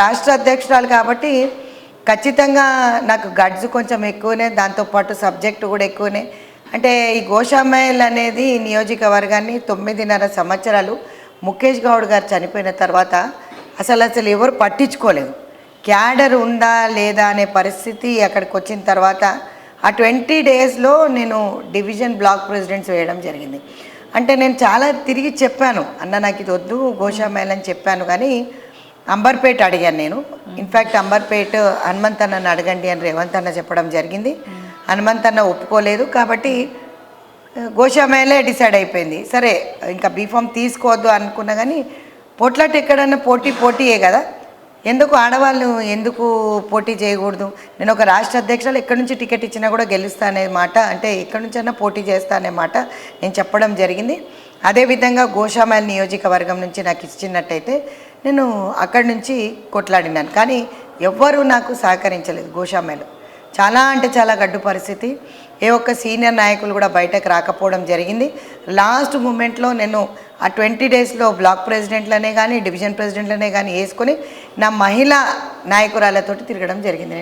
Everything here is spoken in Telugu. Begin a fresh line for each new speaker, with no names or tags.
రాష్ట్ర అధ్యక్షురాలు కాబట్టి ఖచ్చితంగా నాకు గడ్స్ కొంచెం ఎక్కువనే, దాంతోపాటు సబ్జెక్టు కూడా ఎక్కువనే. అంటే ఈ గోషామైల్ అనేది నియోజకవర్గాన్ని 9.5 సంవత్సరాలు ముఖేష్ గౌడ్ గారు చనిపోయిన తర్వాత అసలు ఎవరు పట్టించుకోలేదు. క్యాడర్ ఉందా లేదా అనే పరిస్థితి అక్కడికి వచ్చిన తర్వాత ఆ 20 డేస్లో నేను డివిజన్ బ్లాక్ ప్రెసిడెంట్స్ వేయడం జరిగింది. అంటే నేను చాలా తిరిగి చెప్పాను, అన్న నాకు ఇది వద్దు గోషామైల్ అని చెప్పాను. కానీ అంబర్పేట అడిగాను నేను. ఇన్ఫ్యాక్ట్ అంబర్పేట హనుమంతన్నను అడగండి అని రేవంత్ అన్న చెప్పడం జరిగింది. హనుమంతన్న ఒప్పుకోలేదు. కాబట్టి గోషామైలే డిసైడ్ అయిపోయింది. సరే ఇంకా బీఫామ్ తీసుకోవద్దు అనుకున్నా, కానీ పోట్లాట ఎక్కడన్నా పోటీయే కదా, ఎందుకు ఆడవాళ్ళు ఎందుకు పోటీ చేయకూడదు? నేను ఒక రాష్ట్ర అధ్యక్షులు ఎక్కడి నుంచి టికెట్ ఇచ్చినా కూడా గెలుస్తా అనే మాట, అంటే ఎక్కడి నుంచైనా పోటీ చేస్తా అనే మాట నేను చెప్పడం జరిగింది. అదేవిధంగా గోషామైల్ నియోజకవర్గం నుంచి నాకు ఇచ్చినట్టయితే నేను అక్కడి నుంచి కొట్లాడినాను. కానీ ఎవ్వరూ నాకు సహకరించలేదు. గోషామైల్ చాలా అంటే చాలా గడ్డు పరిస్థితి. ఏ ఒక్క సీనియర్ నాయకులు కూడా బయటకు రాకపోవడం జరిగింది. లాస్ట్ మూమెంట్లో నేను ఆ 20 డేస్లో బ్లాక్ ప్రెసిడెంట్లనే కానీ డివిజన్ ప్రెసిడెంట్లనే కానీ వేసుకొని నా మహిళా నాయకురాలతోటి తిరగడం జరిగింది.